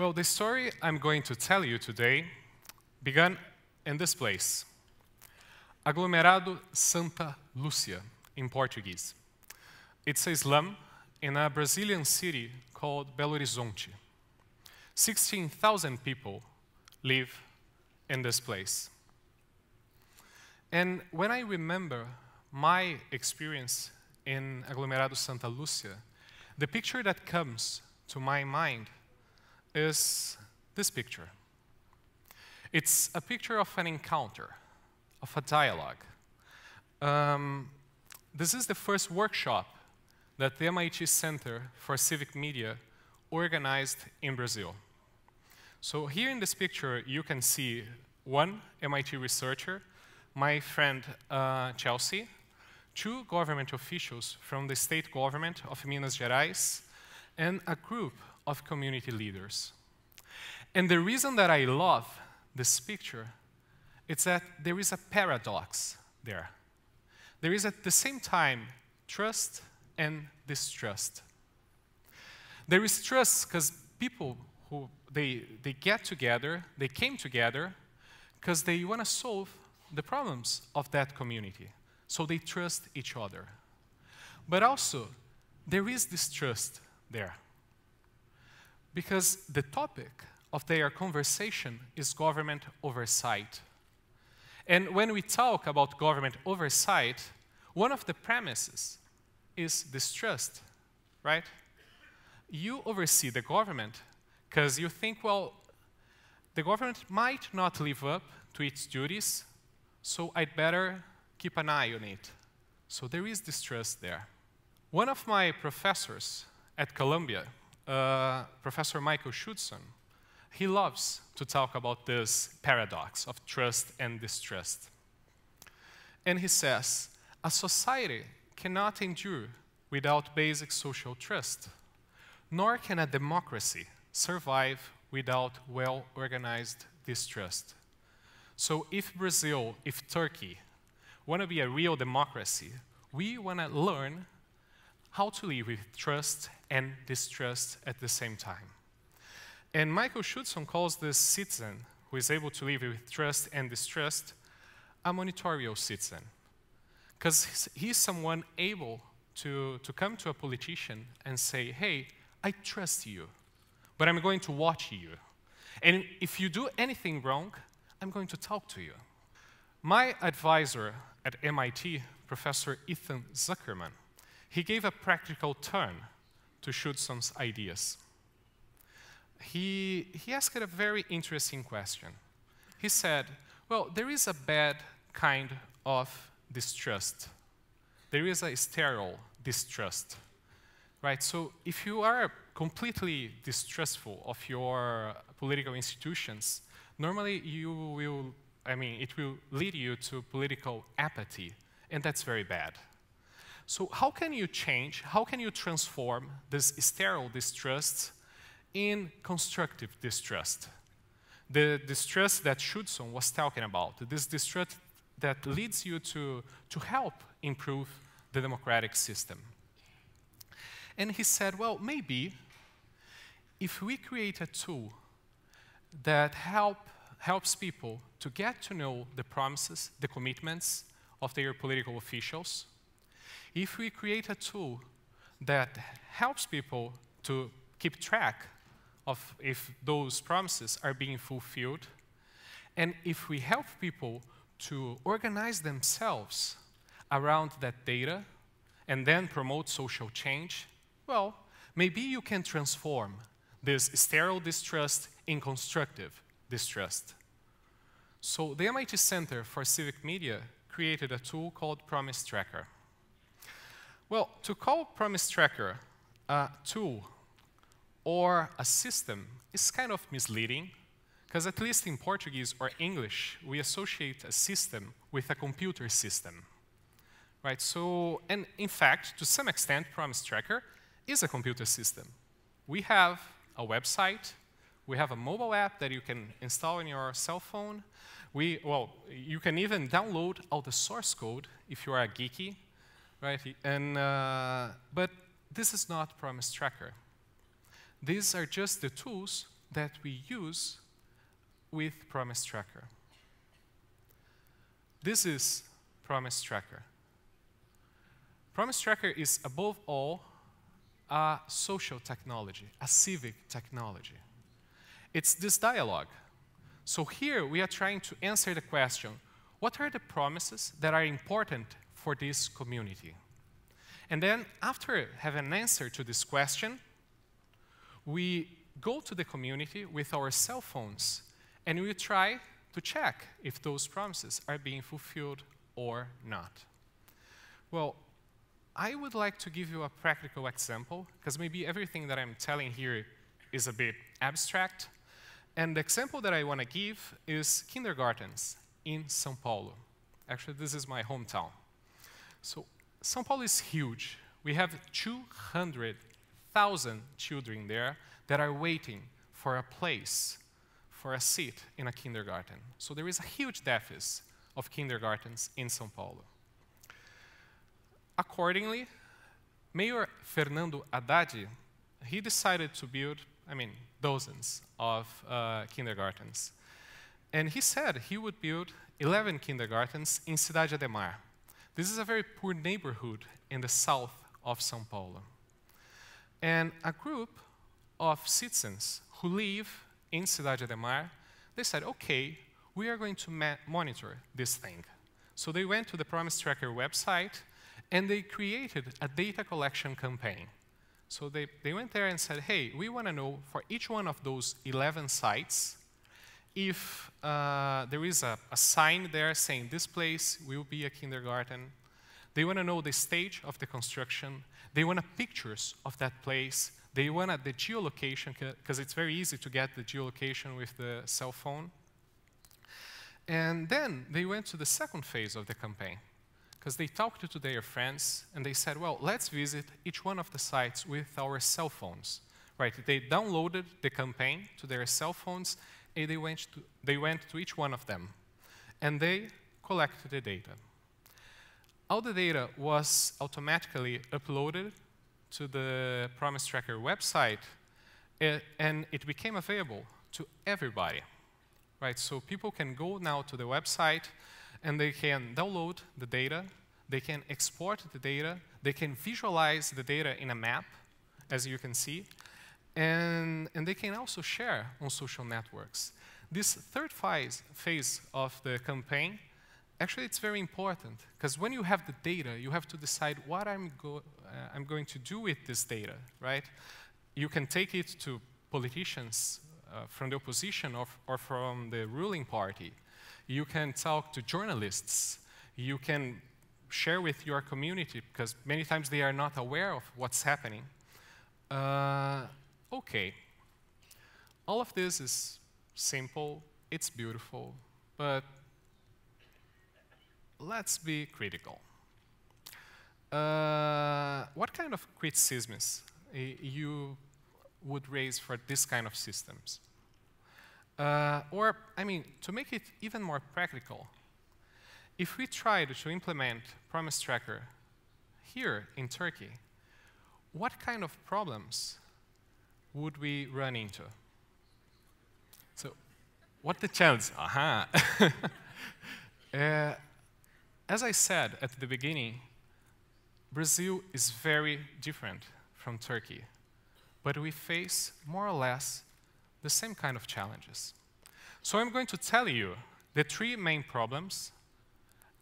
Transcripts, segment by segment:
Well, the story I'm going to tell you today began in this place, Aglomerado Santa Lúcia in Portuguese. It's a slum in a Brazilian city called Belo Horizonte. 16,000 people live in this place. And when I remember my experience in Aglomerado Santa Lúcia, the picture that comes to my mind is this picture. It's a picture of an encounter, of a dialogue. This is the first workshop that the MIT Center for Civic Media organized in Brazil. So here in this picture, you can see one MIT researcher, my friend Chelsea, two government officials from the state government of Minas Gerais, and a group of community leaders. And the reason that I love this picture is that there is a paradox there. There is at the same time trust and distrust. There is trust because people who they get together, they came together because they want to solve the problems of that community. So they trust each other. But also, there is distrust there. Because the topic of their conversation is government oversight. And when we talk about government oversight, one of the premises is distrust, right? You oversee the government because you think, well, the government might not live up to its duties, so I'd better keep an eye on it. So there is distrust there. One of my professors at Columbia, Professor Michael Schudson, he loves to talk about this paradox of trust and distrust. And he says, a society cannot endure without basic social trust, nor can a democracy survive without well-organized distrust. So if Brazil, if Turkey want to be a real democracy, we want to learn how to live with trust and distrust at the same time. And Michael Schudson calls this citizen who is able to live with trust and distrust a monitorial citizen. Because he's someone able to come to a politician and say, hey, I trust you, but I'm going to watch you. And if you do anything wrong, I'm going to talk to you. My advisor at MIT, Professor Ethan Zuckerman, he gave a practical turn to Schudson's ideas. He asked a very interesting question. He said, well, there is a bad kind of distrust. There is a sterile distrust, right? So if you are completely distrustful of your political institutions, normally it will lead you to political apathy, and that's very bad. So how can you change, how can you transform this sterile distrust in constructive distrust? The distrust that Schudson was talking about, this distrust that leads you to help improve the democratic system. And he said, well, maybe if we create a tool that helps people to get to know the promises, the commitments of their political officials, if we create a tool that helps people to keep track of if those promises are being fulfilled, and if we help people to organize themselves around that data and then promote social change, well, maybe you can transform this sterile distrust in constructive distrust. So the MIT Center for Civic Media created a tool called Promise Tracker. Well, to call Promise Tracker a tool or a system is kind of misleading, because at least in Portuguese or English, we associate a system with a computer system, right? So, and in fact, to some extent, Promise Tracker is a computer system. We have a website, we have a mobile app that you can install on your cell phone. You can even download all the source code if you are a geeky, right? And, but this is not Promise Tracker. These are just the tools that we use with Promise Tracker. This is Promise Tracker. Promise Tracker is, above all, a social technology, a civic technology. It's this dialogue. So here we are trying to answer the question, what are the promises that are important for this community? And then after having an answer to this question, we go to the community with our cell phones and we try to check if those promises are being fulfilled or not. Well, I would like to give you a practical example, because maybe everything that I'm telling here is a bit abstract. And the example that I want to give is kindergartens in São Paulo. Actually, this is my hometown. So São Paulo is huge. We have 200,000 children there that are waiting for a place, for a seat in a kindergarten. So there is a huge deficit of kindergartens in São Paulo. Accordingly, Mayor Fernando Haddad, he decided to build, dozens of kindergartens. And he said he would build 11 kindergartens in Cidade Ademar. This is a very poor neighborhood in the south of São Paulo. And a group of citizens who live in Cidade Ademar, they said, okay, we are going to monitor this thing. So they went to the Promise Tracker website and they created a data collection campaign. So they went there and said, hey, we want to know for each one of those 11 sites if there is a sign there saying this place will be a kindergarten. They want to know the stage of the construction. They want pictures of that place. They want the geolocation, because it's very easy to get the geolocation with the cell phone. And then they went to the second phase of the campaign, because they talked to their friends, and they said, well, let's visit each one of the sites with our cell phones. Right? They downloaded the campaign to their cell phones, and they went to each one of them. And they collected the data. All the data was automatically uploaded to the Promise Tracker website, and it became available to everybody. Right? So people can go now to the website, and they can download the data, they can export the data, they can visualize the data in a map, as you can see, and they can also share on social networks. This third phase of the campaign, actually it's very important, because when you have the data, you have to decide what I'm going to do with this data, right? You can take it to politicians from the opposition or from the ruling party. You can talk to journalists. You can share with your community, because many times they are not aware of what's happening. Okay. All of this is simple, it's beautiful, but let's be critical. What kind of criticisms you would raise for this kind of systems? To make it even more practical, if we tried to implement Promise Tracker here in Turkey, what kind of problems would we run into? So, what the challenge? Aha! As I said at the beginning, Brazil is very different from Turkey, but we face more or less the same kind of challenges. So I'm going to tell you the three main problems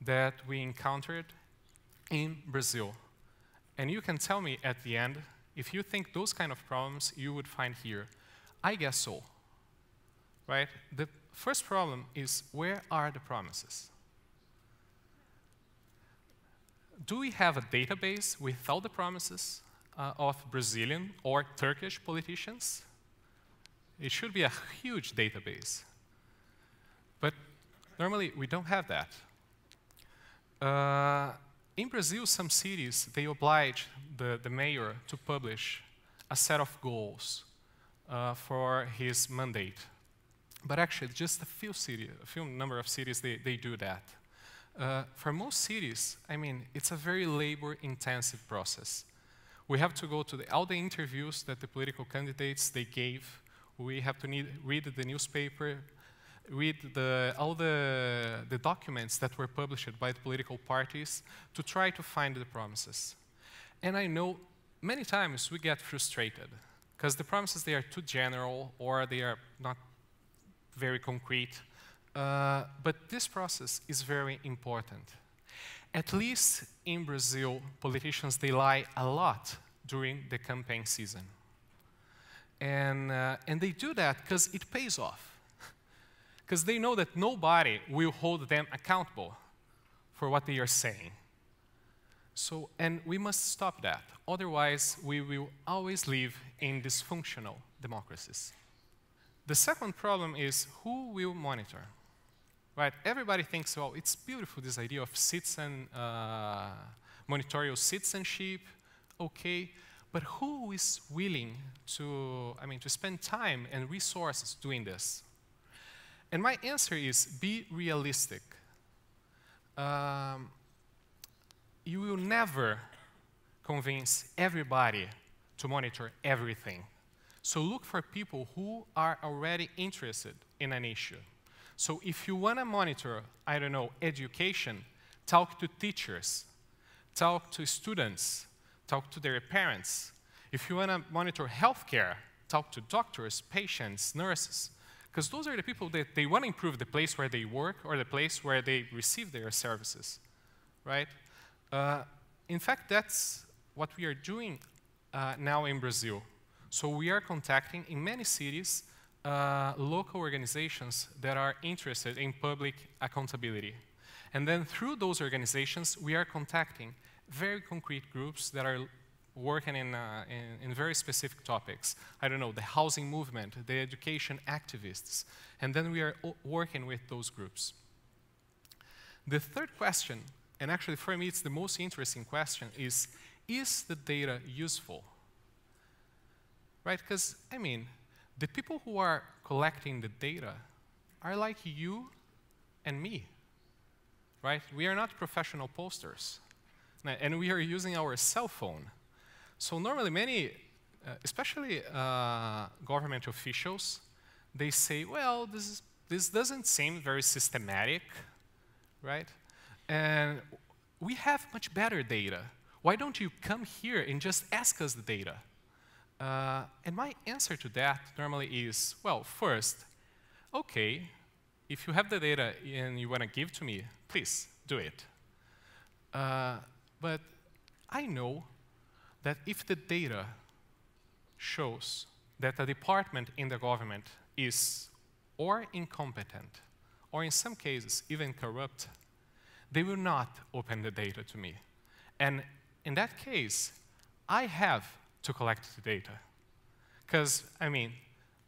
that we encountered in Brazil. And you can tell me at the end if you think those kind of problems you would find here. I guess so. Right? The first problem is, where are the promises? Do we have a database with all the promises of Brazilian or Turkish politicians? It should be a huge database. But normally, we don't have that. In Brazil, some cities, they oblige the mayor to publish a set of goals for his mandate. But actually, just a few number of cities, they do that. For most cities, it's a very labor-intensive process. We have to go to all the interviews that the political candidates they gave We have to read the newspaper, read all the documents that were published by the political parties to try to find the promises. And I know many times we get frustrated because the promises, they are too general or they are not very concrete. But this process is very important. At least in Brazil, politicians, they lie a lot during the campaign season. And they do that because it pays off. Because they know that nobody will hold them accountable for what they are saying. So, and we must stop that. Otherwise, we will always live in dysfunctional democracies. The second problem is who will monitor? Right? Everybody thinks, well, it's beautiful, this idea of monitorial citizenship, okay, but who is willing to spend time and resources doing this? And my answer is, be realistic. You will never convince everybody to monitor everything. So look for people who are already interested in an issue. So if you want to monitor, I don't know, education, talk to teachers, talk to students, talk to their parents. If you want to monitor healthcare, talk to doctors, patients, nurses. Because those are the people that they want to improve the place where they work or the place where they receive their services, right? In fact, that's what we are doing now in Brazil. So we are contacting, in many cities, local organizations that are interested in public accountability. And then through those organizations, we are contacting very concrete groups that are working in very specific topics. I don't know, the housing movement, the education activists. And then we are working with those groups. The third question, and actually for me it's the most interesting question, is the data useful? Right, because, I mean, the people who are collecting the data are like you and me, right? We are not professional posters, and we are using our cell phone. So normally many, especially government officials, they say, well, this doesn't seem very systematic, right? And we have much better data. Why don't you come here and just ask us the data? And my answer to that normally is, well, first, okay, if you have the data and you want to give to me, please do it. But I know that if the data shows that a department in the government is or incompetent, or in some cases even corrupt, they will not open the data to me. And in that case, I have to collect the data. Because, I mean,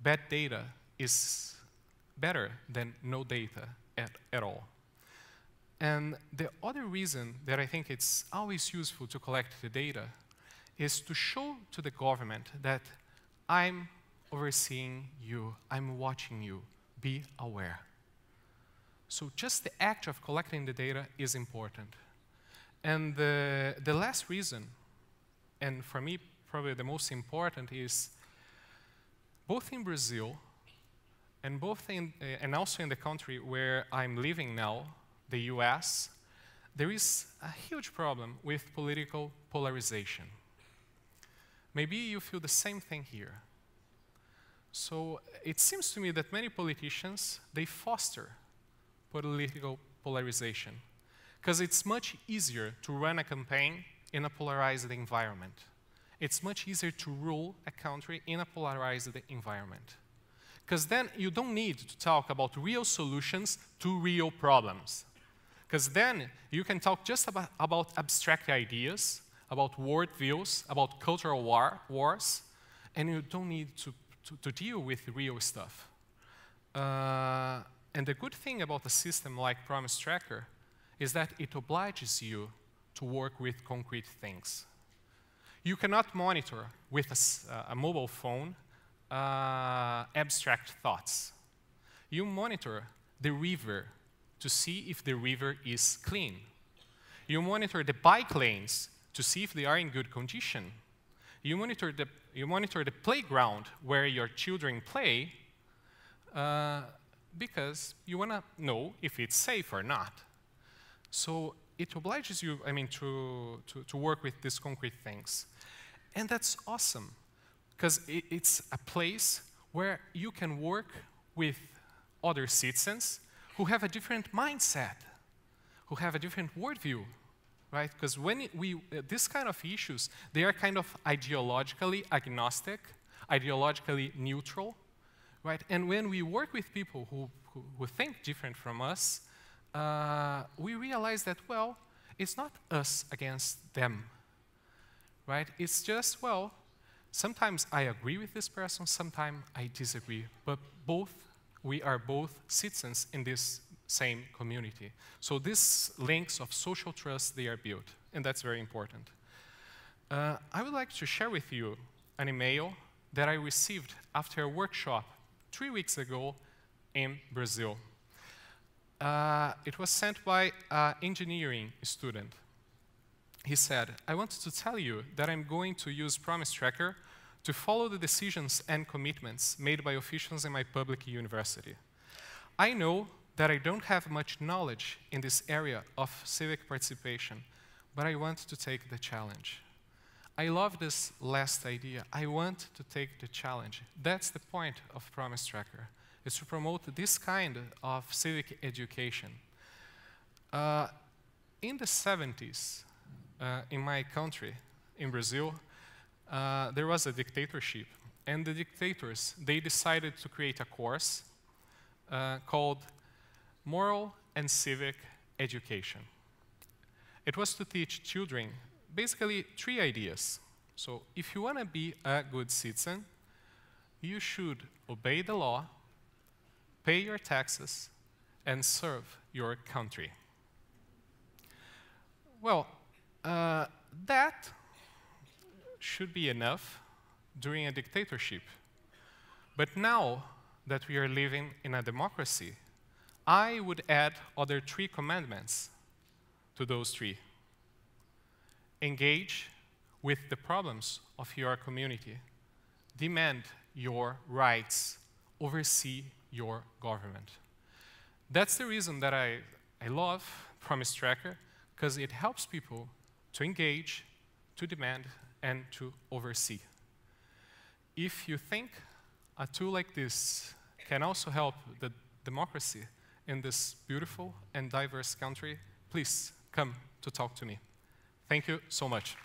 bad data is better than no data at all. And the other reason that I think it's always useful to collect the data is to show to the government that I'm overseeing you, I'm watching you, be aware. So just the act of collecting the data is important. And the last reason, and for me probably the most important, is both in Brazil and also in the country where I'm living now, the US, there is a huge problem with political polarization. Maybe you feel the same thing here. So it seems to me that many politicians, they foster political polarization because it's much easier to run a campaign in a polarized environment. It's much easier to rule a country in a polarized environment. Because then you don't need to talk about real solutions to real problems. Because then you can talk just about abstract ideas, about worldviews, about cultural wars, and you don't need to deal with real stuff. And the good thing about a system like Promise Tracker is that it obliges you to work with concrete things. You cannot monitor with a mobile phone abstract thoughts. You monitor the river to see if the river is clean. You monitor the bike lanes to see if they are in good condition. you monitor the playground where your children play because you want to know if it's safe or not. So it obliges you, I mean, to work with these concrete things. And that's awesome, because it's a place where you can work with other citizens who have a different mindset, who have a different worldview, right? Because when these kind of issues, they are kind of ideologically agnostic, ideologically neutral, right? And when we work with people who think different from us, we realize that, well, it's not us against them, right? It's just, well, sometimes I agree with this person, sometimes I disagree, but we are both citizens in this same community. So these links of social trust, they are built, and that's very important. I would like to share with you an email that I received after a workshop 3 weeks ago in Brazil. It was sent by an engineering student. He said, I wanted to tell you that I'm going to use Promise Tracker to follow the decisions and commitments made by officials in my public university. I know that I don't have much knowledge in this area of civic participation, but I want to take the challenge. I love this last idea. I want to take the challenge. That's the point of Promise Tracker, is to promote this kind of civic education. In the 70s, in my country, in Brazil, there was a dictatorship, and the dictators, they decided to create a course called Moral and Civic Education. It was to teach children basically 3 ideas. So if you want to be a good citizen, you should obey the law, pay your taxes, and serve your country. Well, that should be enough during a dictatorship. But now that we are living in a democracy, I would add other 3 commandments to those 3. Engage with the problems of your community. Demand your rights. Oversee your government. That's the reason that I love Promise Tracker, because it helps people to engage, to demand, and to oversee. If you think a tool like this can also help the democracy in this beautiful and diverse country, please come to talk to me. Thank you so much.